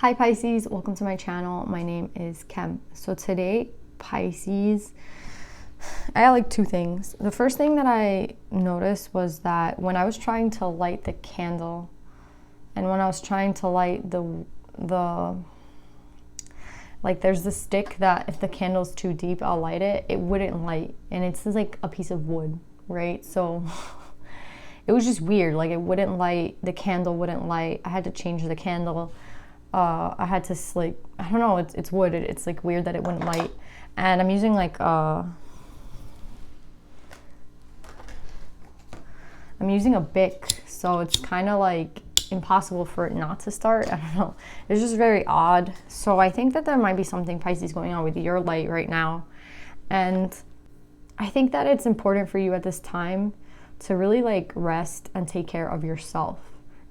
Hi Pisces, welcome to my channel. My name is Kem. So today, Pisces, I had like two things. The first thing that I noticed was that when I was trying to light the candle and when I was trying to light the like there's this stick that if the candle's too deep, I'll light it. It wouldn't light, and it's like a piece of wood, right? So it was just weird. Like it wouldn't light, the candle wouldn't light. I had to change the candle. I had to like, I don't know, it's wood. It's like weird that it wouldn't light. And I'm using like, I'm using a Bic, so it's kind of like impossible for it not to start. I don't know. It's just very odd. So I think that there might be something Pisces going on with your light right now. And I think that it's important for you at this time to really like rest and take care of yourself,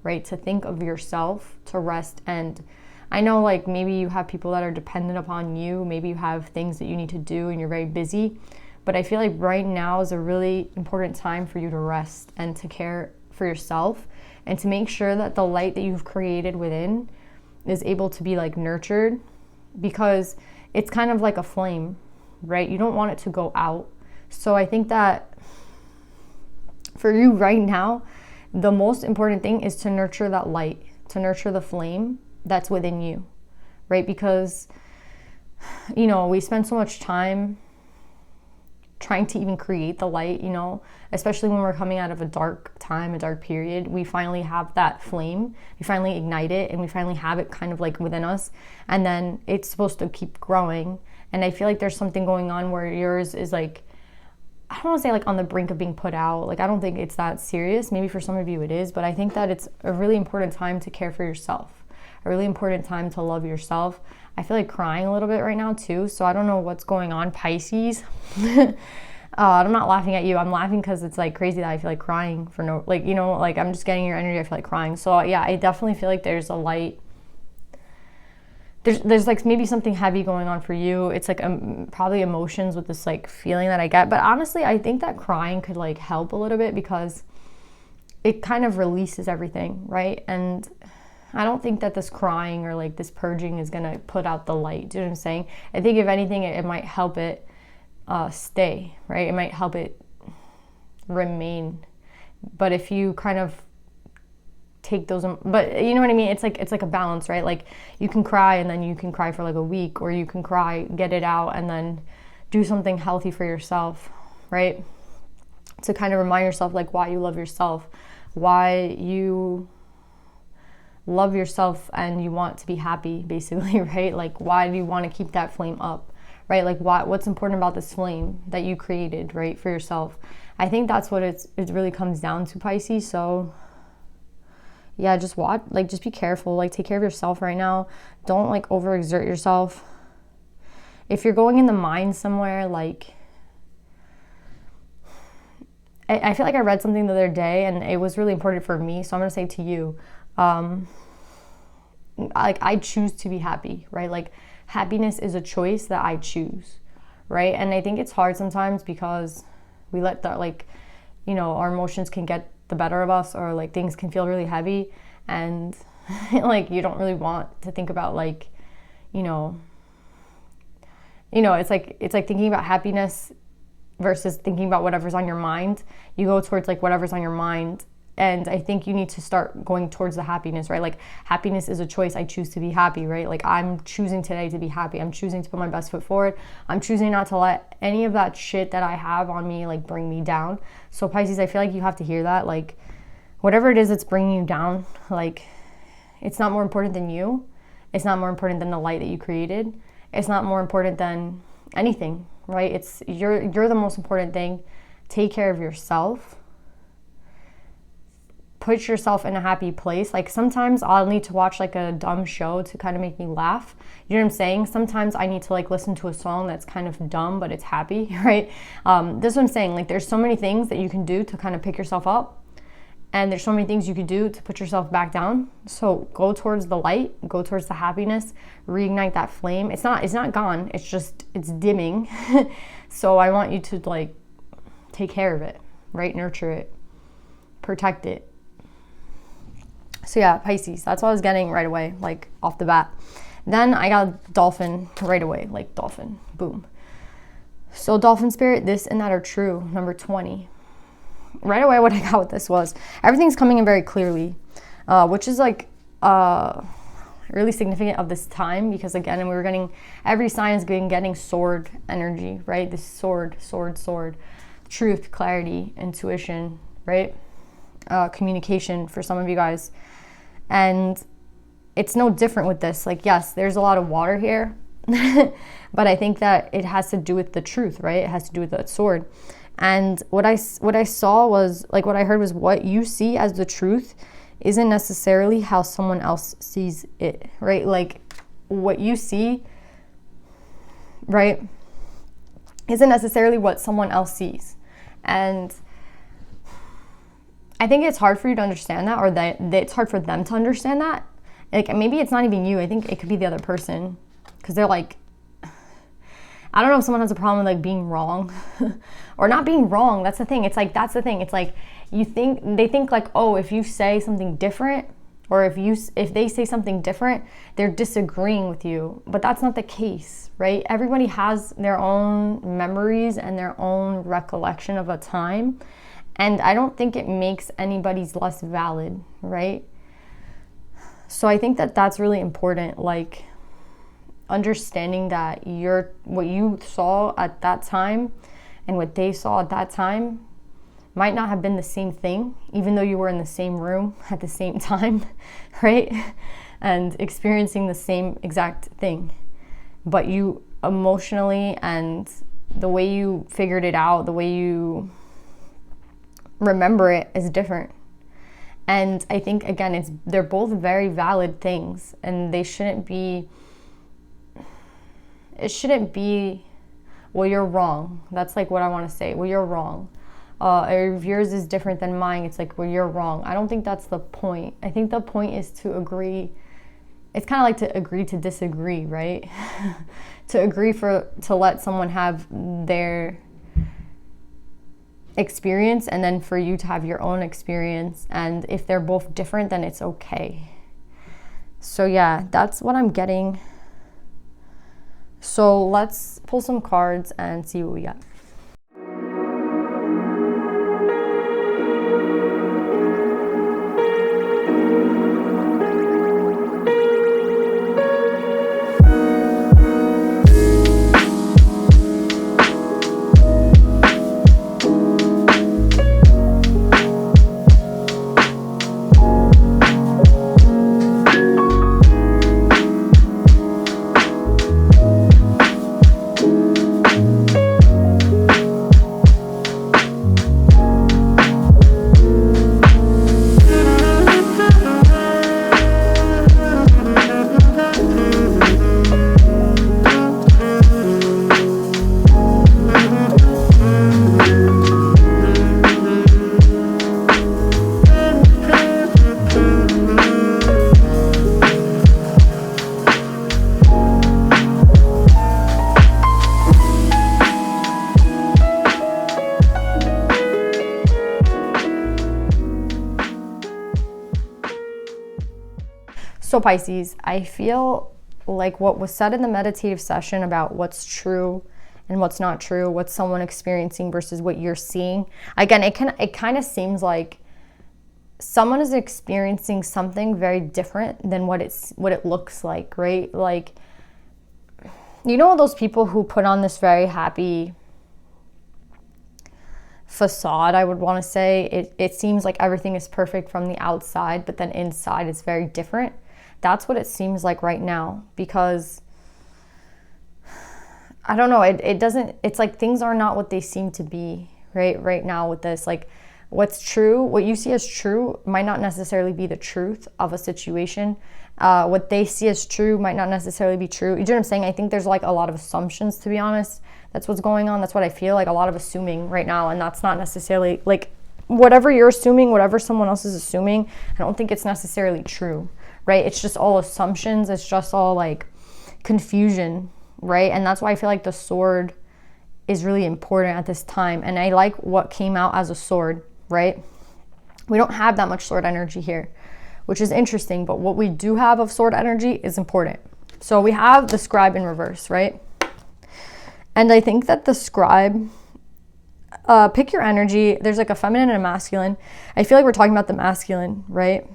right? To think of yourself, to rest. And I know like maybe you have people that are dependent upon you. Maybe you have things that you need to do and you're very busy. But I feel like right now is a really important time for you to rest and to care for yourself and to make sure that the light that you've created within is able to be like nurtured, because it's kind of like a flame, right? You don't want it to go out. So I think that for you right now, the most important thing is to nurture that light, to nurture the flame that's within you, right? Because, you know, we spend so much time trying to even create the light, you know, especially when we're coming out of a dark time, a dark period. We finally have that flame, we finally ignite it, and we finally have it kind of like within us, and then it's supposed to keep growing. And I feel like there's something going on where yours is like, I don't want to say like on the brink of being put out. Like I don't think it's that serious. Maybe for some of you it is, but I think that it's a really important time to care for yourself, a really important time to love yourself. I feel like crying a little bit right now too, so I don't know what's going on, Pisces. I'm not laughing at you. I'm laughing because it's like crazy that I feel like crying for no, like, you know, like I'm just getting your energy. I feel like crying. So yeah, I definitely feel like there's a light. There's like maybe something heavy going on for you. It's like probably emotions with this like feeling that I get. But honestly, I think that crying could like help a little bit because it kind of releases everything, right? And I don't think that this crying or like this purging is gonna put out the light. Do you know what I'm saying? I think if anything, it might help it stay, right? It might help it remain. But if you kind of take those, but you know what I mean? It's like a balance, right? Like you can cry and then you can cry for like a week, or you can cry, get it out, and then do something healthy for yourself, right? To kind of remind yourself like why you love yourself, why you love yourself and you want to be happy, basically, right? Like why do you want to keep that flame up, right? Like what's important about this flame that you created, right, for yourself? I think that's what it really comes down to, Pisces. So yeah, just watch, like just be careful, like take care of yourself right now. Don't like overexert yourself. If you're going in the mind somewhere, like I feel like I read something the other day and it was really important for me, so I'm gonna say to you, like I choose to be happy, right? Like happiness is a choice that I choose, right? And I think it's hard sometimes because we let that, like, you know, our emotions can get the better of us, or like things can feel really heavy, and like you don't really want to think about like, you know, it's like thinking about happiness versus thinking about whatever's on your mind. You go towards like whatever's on your mind. And I think you need to start going towards the happiness, right? Like happiness is a choice. I choose to be happy, right? Like I'm choosing today to be happy. I'm choosing to put my best foot forward. I'm choosing not to let any of that shit that I have on me like bring me down. So Pisces, I feel like you have to hear that. Like whatever it is that's bringing you down, like it's not more important than you. It's not more important than the light that you created. It's not more important than anything, right? It's you're the most important thing. Take care of yourself. Put yourself in a happy place. Like sometimes I'll need to watch like a dumb show to kind of make me laugh. You know what I'm saying? Sometimes I need to like listen to a song that's kind of dumb, but it's happy, right? This is what I'm saying. Like there's so many things that you can do to kind of pick yourself up. And there's so many things you could do to put yourself back down. So go towards the light, go towards the happiness, reignite that flame. It's not gone. It's dimming. So I want you to like take care of it, right? Nurture it, protect it. So yeah, Pisces, that's what I was getting right away, like off the bat. Then I got dolphin right away, like dolphin, boom. So dolphin spirit, this and that are true, number 20. Right away what I got with this was, everything's coming in very clearly, which is like really significant of this time, because again, we were getting, every sign is getting sword energy, right? This sword, truth, clarity, intuition, right? Communication for some of you guys. And it's no different with this. Like, yes, there's a lot of water here, but I think that it has to do with the truth, right? It has to do with that sword. And what I saw was, like, what I heard was, what you see as the truth isn't necessarily how someone else sees it, right? Like, what you see, right, isn't necessarily what someone else sees. And I think it's hard for you to understand that, or that it's hard for them to understand that. Like, maybe it's not even you. I think it could be the other person, because they're like, I don't know if someone has a problem with like being wrong or not being wrong. That's the thing. It's like, that's the thing. It's like, they think like, oh, if you say something different, or if they say something different, they're disagreeing with you. But that's not the case, right? Everybody has their own memories and their own recollection of a time. And I don't think it makes anybody's less valid, right? So I think that that's really important. Like, understanding that what you saw at that time and what they saw at that time might not have been the same thing, even though you were in the same room at the same time, right? And experiencing the same exact thing. But you emotionally, and the way you figured it out, the way you remember it is different. And I think, again, they're both very valid things, and it shouldn't be, well, you're wrong. That's like what I want to say. Well, you're wrong. Or if yours is different than mine, it's like, well, you're wrong. I don't think that's the point. I think the point is to agree. It's kind of like to agree to disagree, right? To agree to let someone have their experience, and then for you to have your own experience. And if they're both different, then it's okay. So yeah, that's what I'm getting. So let's pull some cards and see what we got. So Pisces, I feel like what was said in the meditative session about what's true and what's not true, what's someone experiencing versus what you're seeing. Again, it kind of seems like someone is experiencing something very different than what it looks like, right? Like, you know, those people who put on this very happy facade, I would want to say. It seems like everything is perfect from the outside, but then inside it's very different. That's what it seems like right now, because I don't know, it's like things are not what they seem to be right now with this. Like, what's true, what you see as true might not necessarily be the truth of a situation. What they see as true might not necessarily be true. You know what I'm saying? I think there's like a lot of assumptions, to be honest. That's what's going on. That's what I feel, like a lot of assuming right now, and that's not necessarily, like, whatever you're assuming, whatever someone else is assuming, I don't think it's necessarily true, right? It's just all assumptions. It's just all like confusion, right? And that's why I feel like the sword is really important at this time. And I like what came out as a sword, right? We don't have that much sword energy here. which is interesting. But what we do have of sword energy is important. So we have the scribe in reverse, right? And I think that the scribe, pick your energy. There's like a feminine and a masculine. I feel like we're talking about the masculine, right?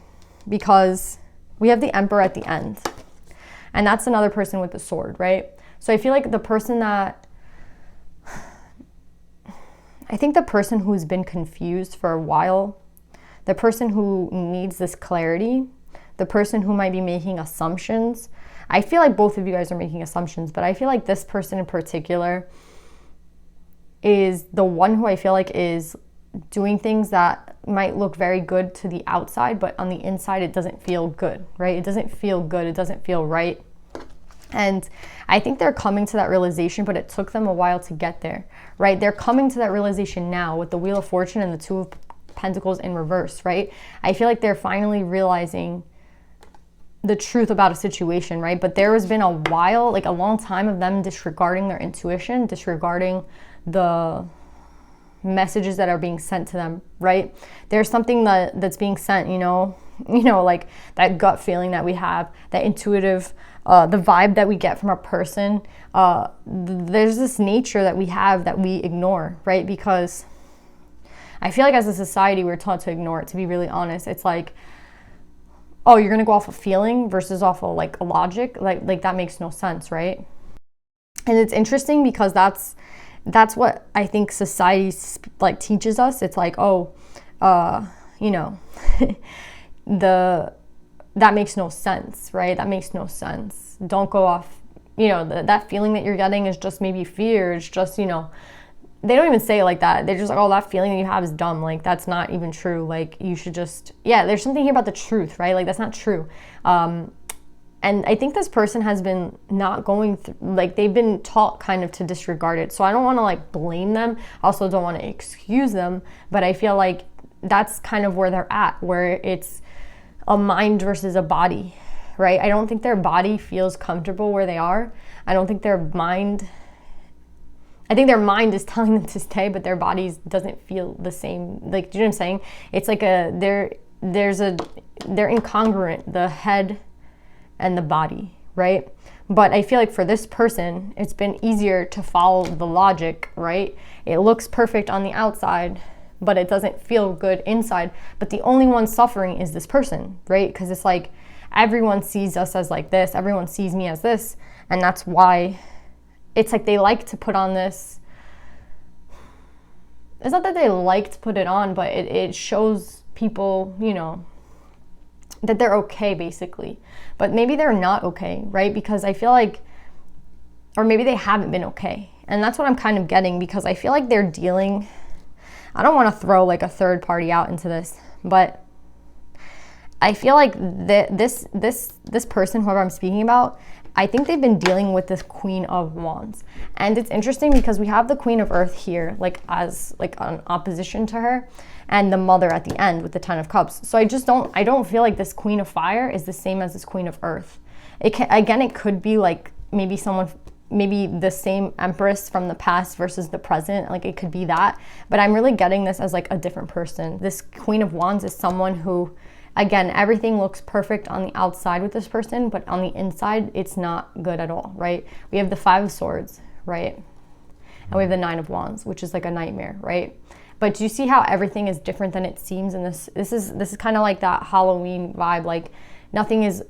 Because we have the emperor at the end. And that's another person with the sword, right? So I feel like the person that, I think the person who's been confused for a while, the person who needs this clarity, the person who might be making assumptions. I feel like both of you guys are making assumptions, but I feel like this person in particular is the one who I feel like is doing things that might look very good to the outside, but on the inside it doesn't feel good, right? It doesn't feel good. It doesn't feel right. And I think they're coming to that realization, but it took them a while to get there, right? They're coming to that realization now with the Wheel of Fortune and the Two of Pentacles in reverse, right? I feel like they're finally realizing the truth about a situation, right? But there has been a while, like a long time of them disregarding their intuition, disregarding the messages that are being sent to them, right? There's something that's being sent, you know, like that gut feeling that we have, that intuitive, the vibe that we get from a person. There's this nature that we have that we ignore, right? Because I feel like as a society, we're taught to ignore it, to be really honest. It's like, oh, you're gonna go off of feeling versus off of like a logic. Like that makes no sense, right? And it's interesting because that's what I think society like teaches us. It's like, oh, you know, that makes no sense, right? That makes no sense. Don't go off, you know, that feeling that you're getting is just maybe fear. It's just, you know, they don't even say it like that. They're just like, oh, that feeling that you have is dumb. Like, that's not even true. Like, you should just, yeah, there's something here about the truth, right? Like, that's not true. And I think this person has been not going through, like, they've been taught kind of to disregard it. So I don't want to like blame them. I also don't want to excuse them, but I feel like that's kind of where they're at, where it's a mind versus a body, right? I don't think their body feels comfortable where they are. I don't think their mind, I think their mind is telling them to stay, but their bodies doesn't feel the same. Like, do you know what I'm saying? It's like they're incongruent, the head and the body, right? But I feel like for this person, it's been easier to follow the logic, right? It looks perfect on the outside, but it doesn't feel good inside. But the only one suffering is this person, right? Because it's like everyone sees us as like this, everyone sees me as this, and that's why it's like they like to put on this. It's not that they like to put it on, but it shows people, you know, that they're okay, basically. But maybe they're not okay, right? Because I feel like, or maybe they haven't been okay. And that's what I'm kind of getting, because I feel like they're dealing, I don't want to throw like a third party out into this, but I feel like this person, whoever I'm speaking about, I think they've been dealing with this Queen of Wands. And it's interesting because we have the Queen of Earth here, like as like an opposition to her, and the Mother at the end with the Ten of Cups. So I don't feel like this Queen of Fire is the same as this Queen of Earth. It could be like maybe the same Empress from the past versus the present. Like, it could be that. But I'm really getting this as like a different person. This Queen of Wands is someone who, again, everything looks perfect on the outside with this person, but on the inside, it's not good at all, right? We have the Five of Swords, right? And we have the Nine of Wands, which is like a nightmare, right? But do you see how everything is different than it seems? And this is kind of like that Halloween vibe. Like, nothing is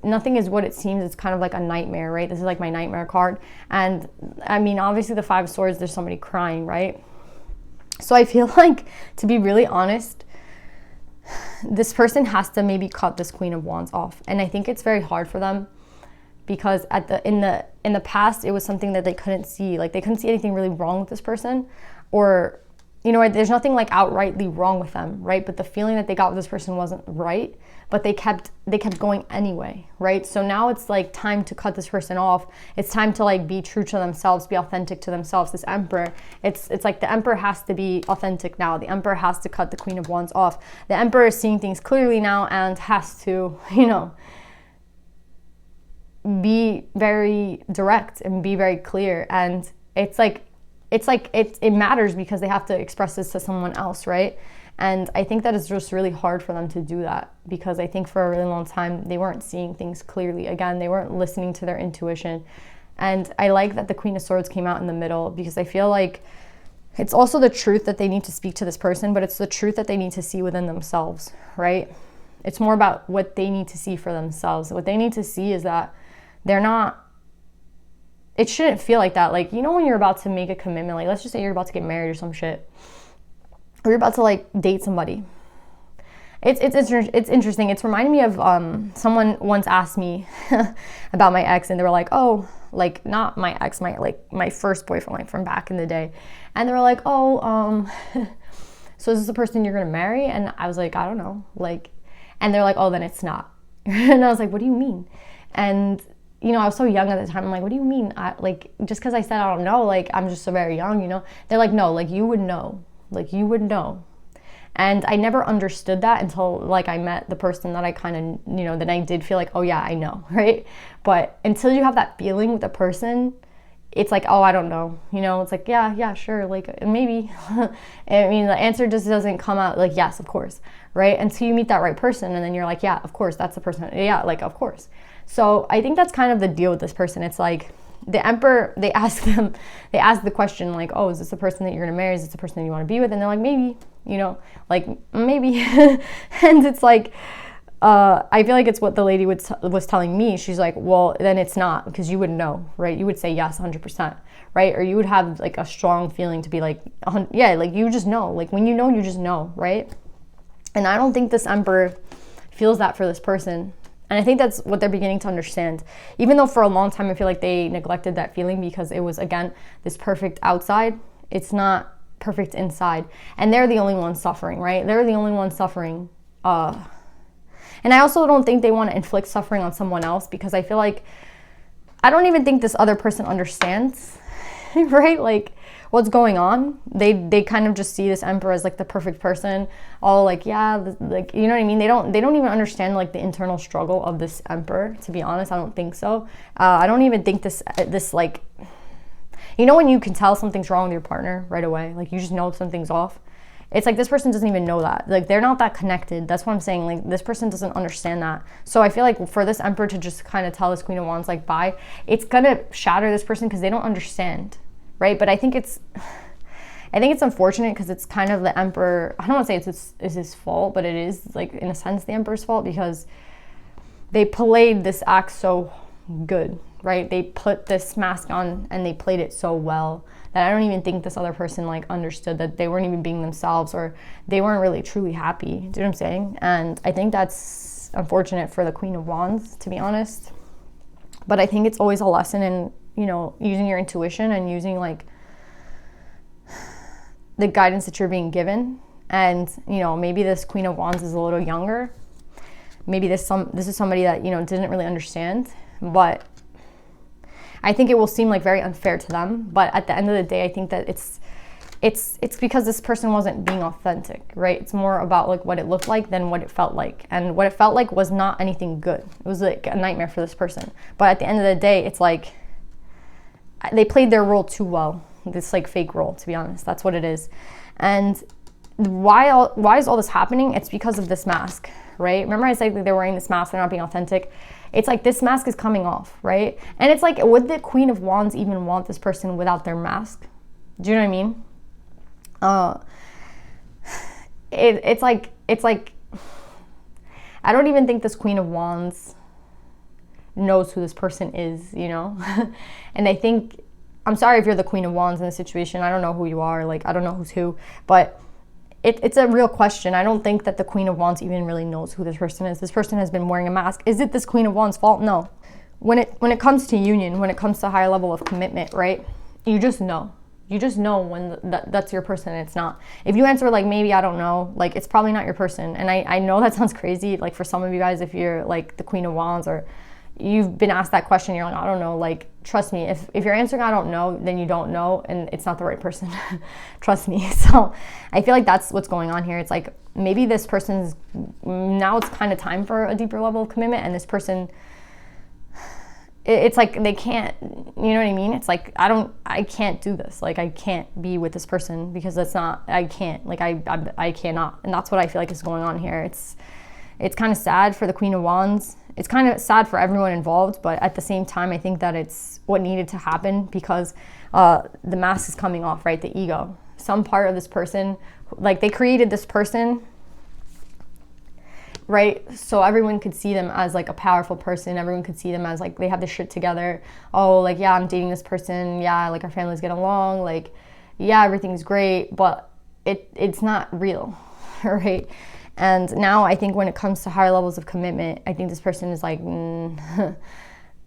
what it seems. It's kind of like a nightmare, right? This is like my nightmare card. And I mean, obviously the Five of Swords, there's somebody crying, right? So I feel like, to be really honest, this person has to maybe cut this Queen of Wands off. And I think it's very hard for them, because in the past, it was something that they couldn't see. Like, they couldn't see anything really wrong with this person, or, you know, there's nothing like outrightly wrong with them, right? But the feeling that they got with this person wasn't right, but they kept going anyway, right? So now it's like time to cut this person off. It's time to like be true to themselves, be authentic to themselves. This Emperor, it's like the Emperor has to be authentic now. The Emperor has to cut the Queen of Wands off. The Emperor is seeing things clearly now and has to, you know, be very direct and be very clear. And it matters because they have to express this to someone else, right? And I think that it's just really hard for them to do that, because I think for a really long time they weren't seeing things clearly. Again, they weren't listening to their intuition. And I like that the Queen of Swords came out in the middle, because I feel like it's also the truth that they need to speak to this person, but it's the truth that they need to see within themselves, right? It's more about what they need to see for themselves. What they need to see is that they're not, it shouldn't feel like that. Like, you know, when you're about to make a commitment, like let's just say you're about to get married or some shit, or you're about to like date somebody. It's interesting. It's reminding me of someone once asked me about my ex, and they were like, oh, like not my ex, my first boyfriend, like from back in the day. And they were like, oh, so is this the person you're gonna marry? And I was like, I don't know. Like, and they're like, oh, then it's not. And I was like, what do you mean? And you know, I was so young at the time. I'm like, what do you mean? Like, just because I said I don't know, like I'm just so very young, you know? They're like, no, like you would know. Like you would know. And I never understood that until like I met the person that I kind of, you know, then I did feel like, oh yeah, I know, right? But until you have that feeling with a person, it's like, oh, I don't know, you know? It's like, yeah, sure, like maybe. I mean, the answer just doesn't come out like, yes, of course, right? Until you meet that right person, and then you're like, yeah, of course, that's the person. Yeah, like, of course. So I think that's kind of the deal with this person. It's like, the Emperor, they ask the question like, oh, is this the person that you're gonna marry? Is this the person that you want to be with? And they're like, maybe, you know, like maybe. And it's like, I feel like it's what the lady was telling me. She's like, well, then it's not, because you would know, right? You would say yes 100%, right? Or you would have like a strong feeling to be like, yeah, like you just know, like when you know, you just know, right? And I don't think this Emperor feels that for this person. And I think that's what they're beginning to understand. Even though for a long time I feel like they neglected that feeling, because it was, again, this perfect outside. It's not perfect inside. And they're the only ones suffering, right? They're the only ones suffering. And I also don't think they want to inflict suffering on someone else, because I feel like, I don't even think this other person understands, right? Like what's going on. They kind of just see this Emperor as like the perfect person, all like, yeah, like, you know what I mean? They don't even understand like the internal struggle of this Emperor, to be honest. I don't think so. I don't even think this like, you know, when you can tell something's wrong with your partner right away, like you just know something's off. It's like this person doesn't even know that. Like they're not that connected. That's what I'm saying. Like this person doesn't understand that. So I feel like for this Emperor to just kind of tell this Queen of Wands like bye, it's gonna shatter this person, because they don't understand. Right? But I think it's unfortunate, because it's kind of the Emperor, I don't want to say it's his fault, but it is like in a sense the Emperor's fault, because they played this act so good, right? They put this mask on and they played it so well that I don't even think this other person like understood that they weren't even being themselves, or they weren't really truly happy. Do you know what I'm saying? And I think that's unfortunate for the Queen of Wands, to be honest. But I think it's always a lesson in, you know, using your intuition and using like the guidance that you're being given. And, you know, maybe this Queen of Wands is a little younger. Maybe this is somebody that, you know, didn't really understand, but I think it will seem like very unfair to them. But at the end of the day, I think that it's because this person wasn't being authentic, right? It's more about like what it looked like than what it felt like. And what it felt like was not anything good. It was like a nightmare for this person. But at the end of the day, it's like they played their role too well. This like fake role, to be honest. That's what it is. And why is all this happening? It's because of this mask, right? Remember I said they're wearing this mask, they're not being authentic. It's like this mask is coming off, right? And it's like, would the Queen of Wands even want this person without their mask? Do you know what I mean? It's like I don't even think this Queen of Wands knows who this person is, you know? And I think, I'm sorry if you're the Queen of Wands in this situation. I don't know who you are. Like, I don't know who's who, but it's a real question. I don't think that the Queen of Wands even really knows who this person is. This person has been wearing a mask. Is it this Queen of Wands' fault? No. When it comes to union, when it comes to higher level of commitment, right? You just know. You just know when that's your person and it's not. If you answer like, maybe, I don't know, like it's probably not your person. And I know that sounds crazy, like for some of you guys, if you're like the Queen of Wands or you've been asked that question, you're like, I don't know, like, trust me, if you're answering I don't know, then you don't know and it's not the right person. Trust me. So I feel like that's what's going on here. It's like, maybe this person's, now it's kind of time for a deeper level of commitment, and this person it's like they can't, you know what I mean? It's like I can't do this. Like, I can't be with this person because that's not, I can't, like I cannot. And that's what I feel like is going on here. It's kind of sad for the Queen of Wands. It's kind of sad for everyone involved, but at the same time, I think that it's what needed to happen because the mask is coming off, right? The ego. Some part of this person, like, they created this person, right? So everyone could see them as like a powerful person. Everyone could see them as like they have this shit together. Oh, like, yeah, I'm dating this person. Yeah, like, our families get along. Like, yeah, everything's great, but it's not real, right? And now I think when it comes to higher levels of commitment, I think this person is like,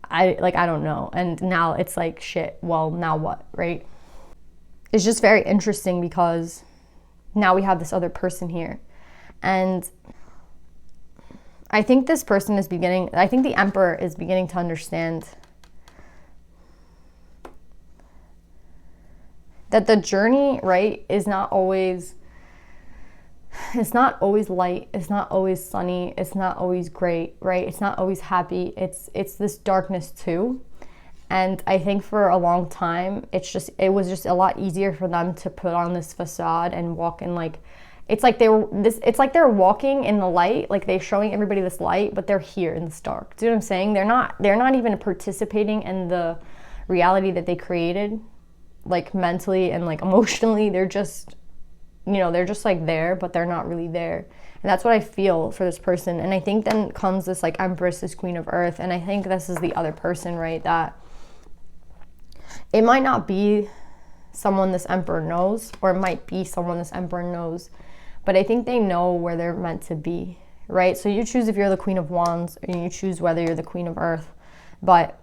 I don't know. And now it's like, shit, well, now what, right? It's just very interesting because now we have this other person here. And I think this person is I think the Emperor is beginning to understand that the journey, right, is not always, it's not always light, it's not always sunny, it's not always great, right? It's not always happy. It's this darkness too. And I think for a long time, it was just a lot easier for them to put on this facade and walk in like, it's like they're walking in the light, like they're showing everybody this light, but they're here in this dark. Do you know what I'm saying? They're not even participating in the reality that they created, like mentally and like emotionally. They're just, they're just like there, but they're not really there. And that's what I feel for this person. And I think then comes this like Empress, this Queen of Earth. And I think this is the other person, right? That it might not be someone this Emperor knows, or it might be someone this Emperor knows, but I think they know where they're meant to be, right? So you choose if you're the Queen of Wands, or you choose whether you're the Queen of Earth. But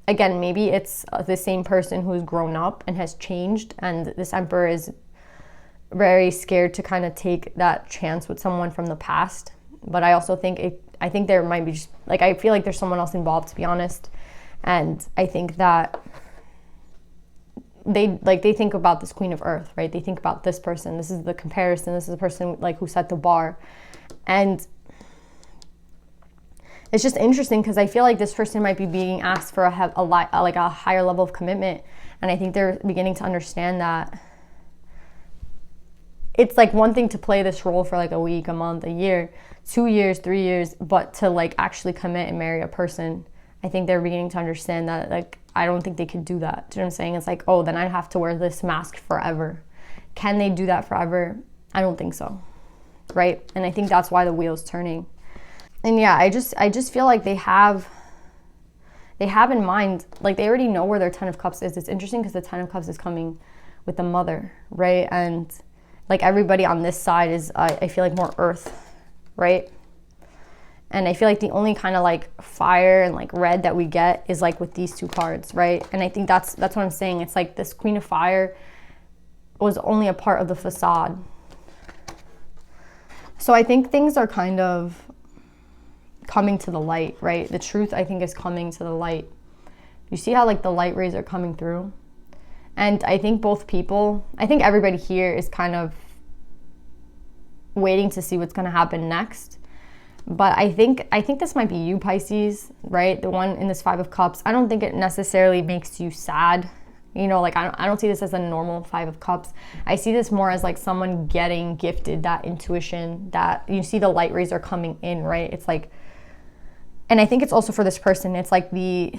again, maybe it's the same person who's grown up and has changed, and this Emperor is very scared to kind of take that chance with someone from the past. But I also think I think there might be just, like, I feel like there's someone else involved, to be honest. And I think that they think about this Queen of Earth, right? They think about this person. This is the comparison. This is the person like who set the bar. And it's just interesting because I feel like this person might be being asked for a higher level of commitment. And I think they're beginning to understand that it's like one thing to play this role for like a week, a month, a year, 2 years, 3 years, but to like actually commit and marry a person, I think they're beginning to understand that, like, I don't think they could do that. Do you know what I'm saying? It's like, oh, then I'd have to wear this mask forever. Can they do that forever? I don't think so, right? And I think that's why the wheel's turning. And yeah, I just feel like they have in mind, like, they already know where their Ten of Cups is. It's interesting because the Ten of Cups is coming with the Mother, right? And like everybody on this side is, I feel like, more earth, right? And I feel like the only kind of like fire and like red that we get is like with these two cards, right? And I think that's what I'm saying. It's like this Queen of Fire was only a part of the facade. So I think things are kind of coming to the light, right? The truth, I think, is coming to the light. You see how like the light rays are coming through? And I think I think everybody here is kind of waiting to see what's going to happen next. But I think this might be you, Pisces, right? The one in this Five of Cups. I don't think it necessarily makes you sad. Like, I don't see this as a normal Five of Cups. I see this more as like someone getting gifted that intuition, that you see the light rays are coming in, right? It's like, and I think it's also for this person. It's like the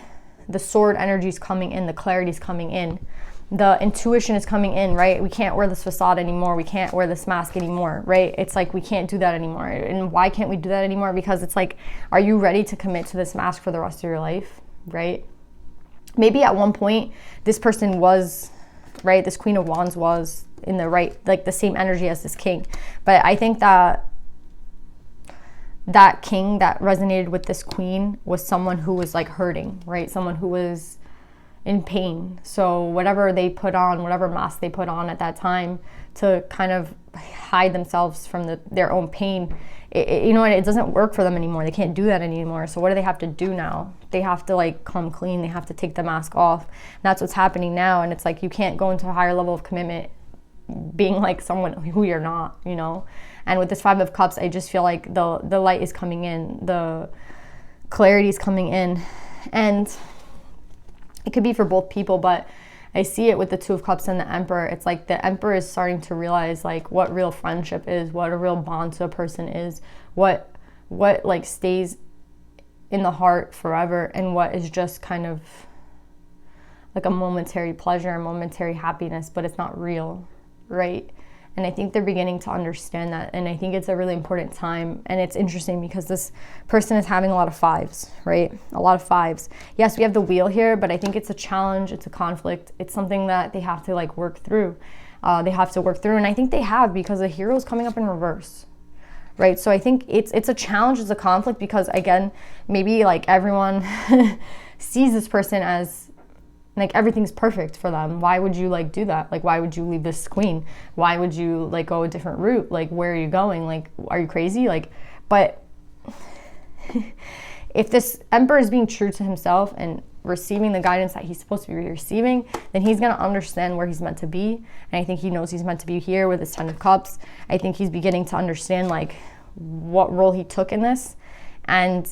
sword energy is coming in, the clarity is coming in. The intuition is coming in, right? We can't wear this facade anymore. We can't wear this mask anymore, right? It's like we can't do that anymore. And why can't we do that anymore? Because it's like, are you ready to commit to this mask for the rest of your life, right? Maybe at one point, this person was, right? This Queen of Wands was in the right, like the same energy as this King. But I think that King that resonated with this Queen was someone who was like hurting, right? Someone who was in pain. So whatever they put on, whatever mask they put on at that time to kind of hide themselves from their own pain, it doesn't work for them anymore. They can't do that anymore. So what do they have to do now? They have to like come clean. They have to take the mask off. And that's what's happening now. And it's like, you can't go into a higher level of commitment being like someone who you're not, And with this Five of Cups, I just feel like the light is coming in, the clarity is coming in. And it could be for both people, but I see it with the Two of Cups and the Emperor. It's like the Emperor is starting to realize like what real friendship is, what a real bond to a person is, what like stays in the heart forever, and what is just kind of like a momentary pleasure, a momentary happiness, but it's not real, right? And I think they're beginning to understand that. And I think it's a really important time. And it's interesting because this person is having a lot of fives, right? A lot of fives. Yes, we have the Wheel here, but I think it's a challenge. It's a conflict. It's something that they have to like work through. They have to work through. And I think they have, because the Hero is coming up in reverse, right? So I think it's a challenge. It's a conflict because, again, maybe like everyone sees this person as like everything's perfect for them. Why would you like do that? Like, why would you leave this queen? Why would you like go a different route? Like, where are you going? Like, are you crazy? Like, but if this Emperor is being true to himself and receiving the guidance that he's supposed to be receiving, then he's going to understand where he's meant to be. And I think he knows he's meant to be here with his 10 of Cups. I think he's beginning to understand like what role he took in this. And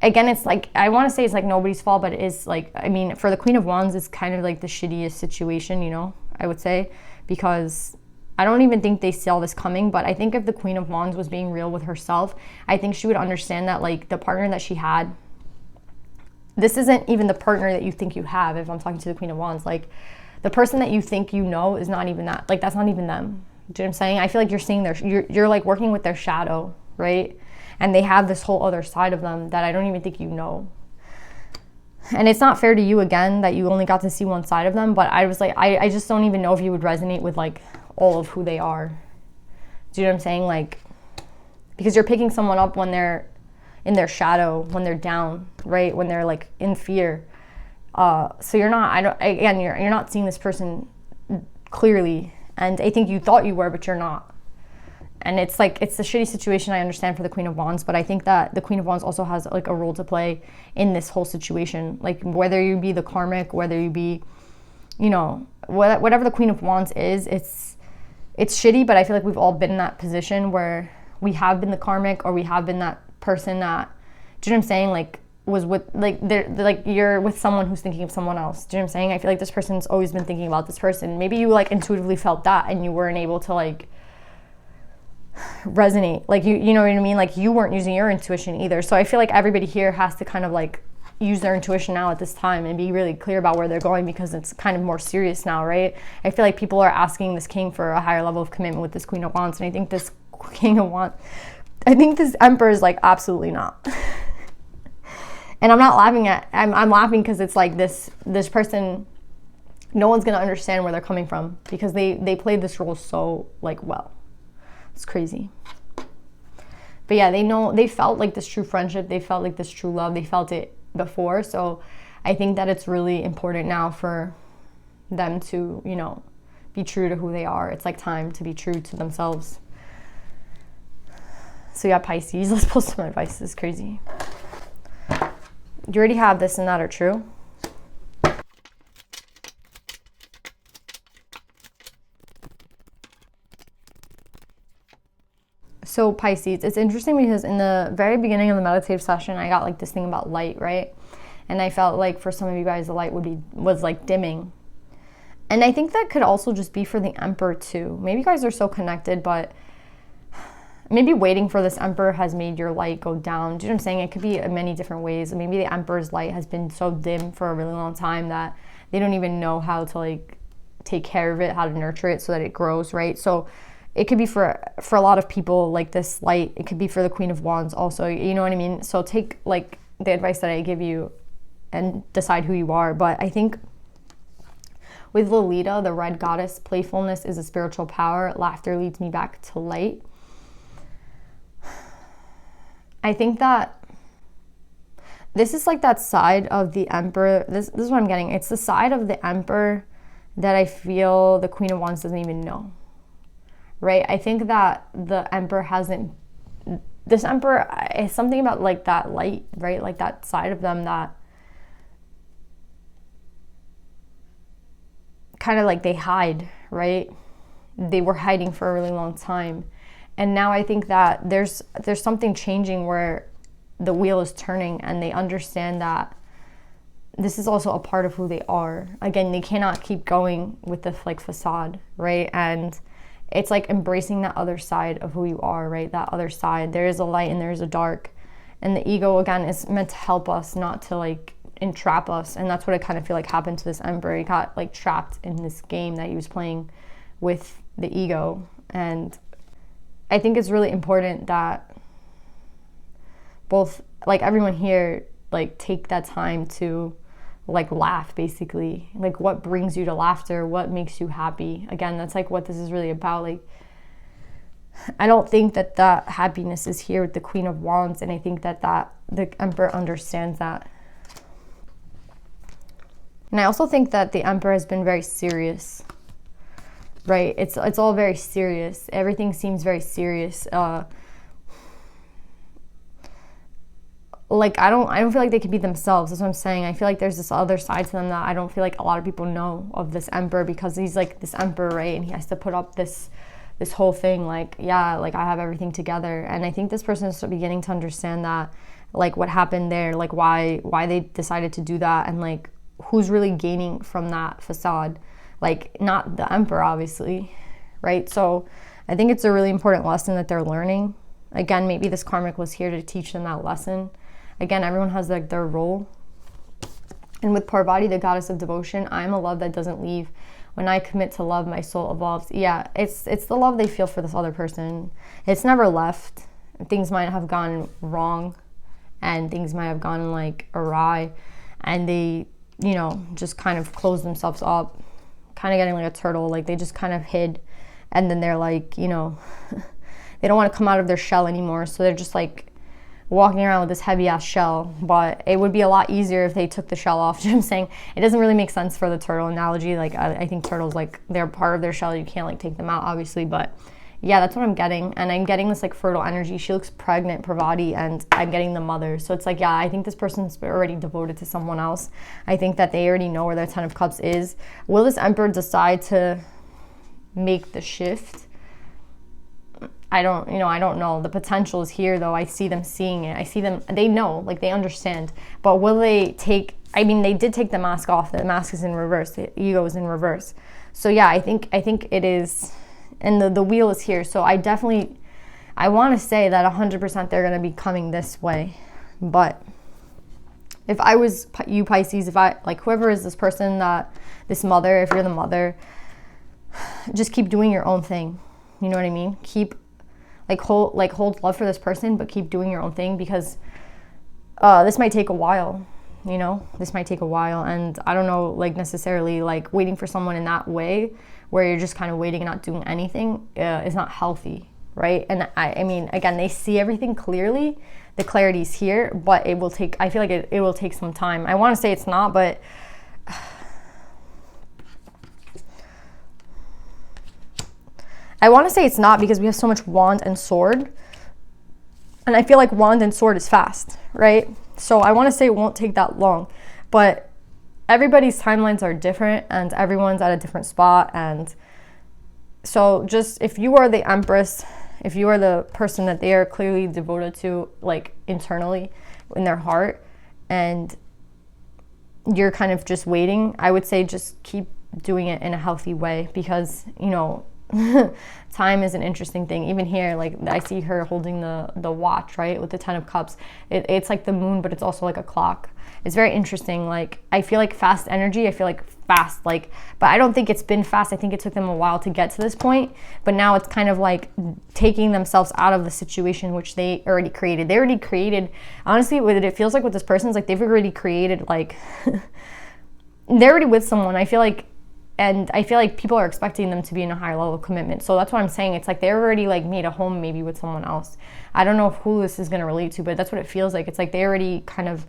again, it's like, I want to say it's like nobody's fault, but it is like, I mean, for the Queen of Wands, it's kind of like the shittiest situation, you know, I would say, because I don't even think they saw this coming. But I think if the Queen of Wands was being real with herself, I think she would understand that like the partner that she had, this isn't even the partner that you think you have. If I'm talking to the Queen of Wands, like the person that you think you know is not even that, like that's not even them. Do you know what I'm saying? I feel like you're seeing you're like working with their shadow, right? And they have this whole other side of them that I don't even think you know. And it's not fair to you, again, that you only got to see one side of them. But I was like, I just don't even know if you would resonate with like all of who they are. Do you know what I'm saying? Like, because you're picking someone up when they're in their shadow, when they're down, right? When they're like in fear. So you're not, you're not seeing this person clearly. And I think you thought you were, but you're not. And it's like, it's a shitty situation, I understand, for the Queen of Wands, but I think that the Queen of Wands also has like a role to play in this whole situation. Like whether you be the karmic, whether you be, you know, whatever the Queen of Wands is, it's shitty, but I feel like we've all been in that position where we have been the karmic, or we have been that person that, do you know what I'm saying? Like was with, like they're like you're with someone who's thinking of someone else. Do you know what I'm saying? I feel like this person's always been thinking about this person. Maybe you like intuitively felt that and you weren't able to like resonate, like you know what I mean, like you weren't using your intuition either. So I feel like everybody here has to kind of like use their intuition now at this time and be really clear about where they're going, because it's kind of more serious now, right? I feel like people are asking this king for a higher level of commitment with this Queen of Wands, and I think this King of Wands, I think this Emperor is like absolutely not. And I'm not laughing at, I'm laughing because it's like this person, no one's gonna understand where they're coming from, because they played this role so like well. It's crazy. But yeah, they felt like this true friendship, they felt like this true love, they felt it before. So I think that it's really important now for them to, you know, be true to who they are. It's like time to be true to themselves. So yeah, Pisces, let's pull some advice. This is crazy. You already have this and that are true. So Pisces, it's interesting because in the very beginning of the meditative session, I got like this thing about light, right? And I felt like for some of you guys, the light was like dimming. And I think that could also just be for the Emperor too. Maybe you guys are so connected, but maybe waiting for this Emperor has made your light go down. Do you know what I'm saying? It could be in many different ways. Maybe the Emperor's light has been so dim for a really long time that they don't even know how to like take care of it, how to nurture it so that it grows, right? So it could be for a lot of people like this light. It could be for the Queen of Wands also, you know what I mean? So take like the advice that I give you and decide who you are. But I think with Lolita, the red goddess, playfulness is a spiritual power. Laughter leads me back to light. I think that this is like that side of the Emperor. This is what I'm getting. It's the side of the Emperor that I feel the Queen of Wands doesn't even know. Right? I think that the Emperor this Emperor is something about like that light, right? Like that side of them that kind of like they hide, right? They were hiding for a really long time. And now I think that there's something changing where the wheel is turning and they understand that this is also a part of who they are. Again, they cannot keep going with the like facade, right? And it's like embracing that other side of who you are, right? That other side. There is a light and there's a dark. And the ego, again, is meant to help us, not to like entrap us. And that's what I kind of feel like happened to this emperor. He got like trapped in this game that he was playing with the ego. And I think it's really important that both, like everyone here, like take that time to like laugh, basically. Like what brings you to laughter, what makes you happy. Again, that's like what this is really about. Like, I don't think that that happiness is here with the Queen of Wands, and I think that the Emperor understands that. And I also think that the Emperor has been very serious, right? It's all very serious. Everything seems very serious. Like I don't feel like they can be themselves. That's what I'm saying. I feel like there's this other side to them that I don't feel like a lot of people know of this Emperor, because he's like this Emperor, right? And he has to put up this whole thing, like, yeah, like I have everything together. And I think this person is beginning to understand that, like what happened there, like why they decided to do that, and like who's really gaining from that facade. Like not the Emperor, obviously, right? So I think it's a really important lesson that they're learning. Again, maybe this karmic was here to teach them that lesson. Again, everyone has like their role. And with Parvati, the goddess of devotion, I am a love that doesn't leave. When I commit to love, my soul evolves. Yeah, it's the love they feel for this other person. It's never left. Things might have gone wrong, and things might have gone like awry, and they, you know, just kind of close themselves up, kind of getting like a turtle. Like they just kind of hid, and then they're like, you know, they don't want to come out of their shell anymore. So they're just like walking around with this heavy ass shell. But it would be a lot easier if they took the shell off. You know what I'm saying? It doesn't really make sense for the turtle analogy. Like I think turtles, like they're part of their shell. You can't like take them out, obviously. But yeah, that's what I'm getting. And I'm getting this like fertile energy. She looks pregnant, Parvati, and I'm getting the mother. So it's like, yeah, I think this person's already devoted to someone else. I think that they already know where their Ten of Cups is. Will this Emperor decide to make the shift? I don't know. The potential is here, though. I see them seeing it. I see them, they know, like they understand. But will they take, I mean, they did take the mask off. The mask is in reverse. The ego is in reverse. So yeah, I think it is, and the wheel is here. So I want to say that 100% they're going to be coming this way. But if I was you, Pisces, if I, like whoever is this person, this mother, if you're the mother, just keep doing your own thing. You know what I mean? Keep hold love for this person, but keep doing your own thing, because this might take a while. You know, this might take a while, and I don't know, like necessarily like waiting for someone in that way where you're just kind of waiting and not doing anything is not healthy, right? And I mean, again, they see everything clearly. The clarity's here, but it will take, I feel like it will take some time. I want to say it's not, but I want to say it's not, because we have so much wand and sword. And I feel like wand and sword is fast, right? So I want to say it won't take that long. But everybody's timelines are different, and everyone's at a different spot. And so just, if you are the Empress, if you are the person that they are clearly devoted to, like internally in their heart, and you're kind of just waiting, I would say just keep doing it in a healthy way, because, you know, time is an interesting thing. Even here, like I see her holding the watch, right, with the Ten of Cups. It's like the moon, but it's also like a clock. It's very interesting. Like I feel like fast energy. I feel like fast, like, but I don't think it's been fast. I think it took them a while to get to this point, but now it's kind of like taking themselves out of the situation which they already created. They already created, honestly, what it feels like with this person is like they've already created, like they're already with someone. I feel like. And I feel like people are expecting them to be in a higher level of commitment. So that's what I'm saying. It's like they're already like made a home maybe with someone else. I don't know who this is going to relate to, but that's what it feels like. It's like they already kind of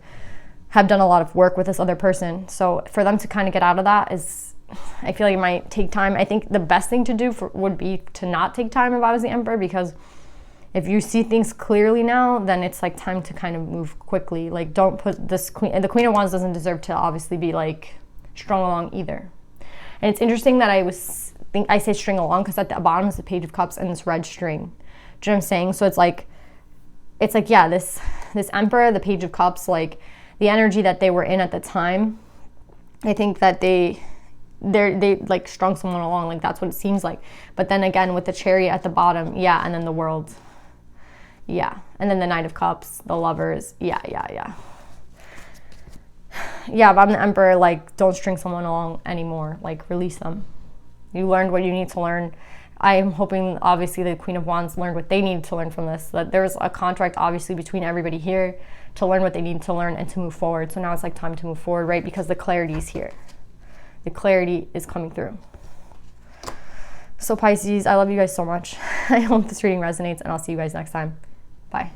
have done a lot of work with this other person. So for them to kind of get out of that is, I feel like it might take time. I think the best thing to do would be to not take time if I was the Emperor, because if you see things clearly now, then it's like time to kind of move quickly. Like don't put this Queen, and the Queen of Wands doesn't deserve to obviously be like strung along either. And it's interesting that I say string along, because at the bottom is the Page of Cups and this red string. Do you know what I'm saying? So it's like yeah, this Emperor, the Page of Cups, like the energy that they were in at the time I think that they like strung someone along, like that's what it seems like. But then again, with the Chariot at the bottom, yeah, and then the World, yeah, and then the Knight of Cups, the Lovers, yeah. Yeah, but I'm the Emperor, like, don't string someone along anymore, like, release them. You learned what you need to learn. I am hoping, obviously, the Queen of Wands learned what they needed to learn from this, that there's a contract, obviously, between everybody here to learn what they need to learn and to move forward. So now it's like time to move forward, right? Because the clarity is here. The clarity is coming through. So Pisces, I love you guys so much. I hope this reading resonates, and I'll see you guys next time. Bye.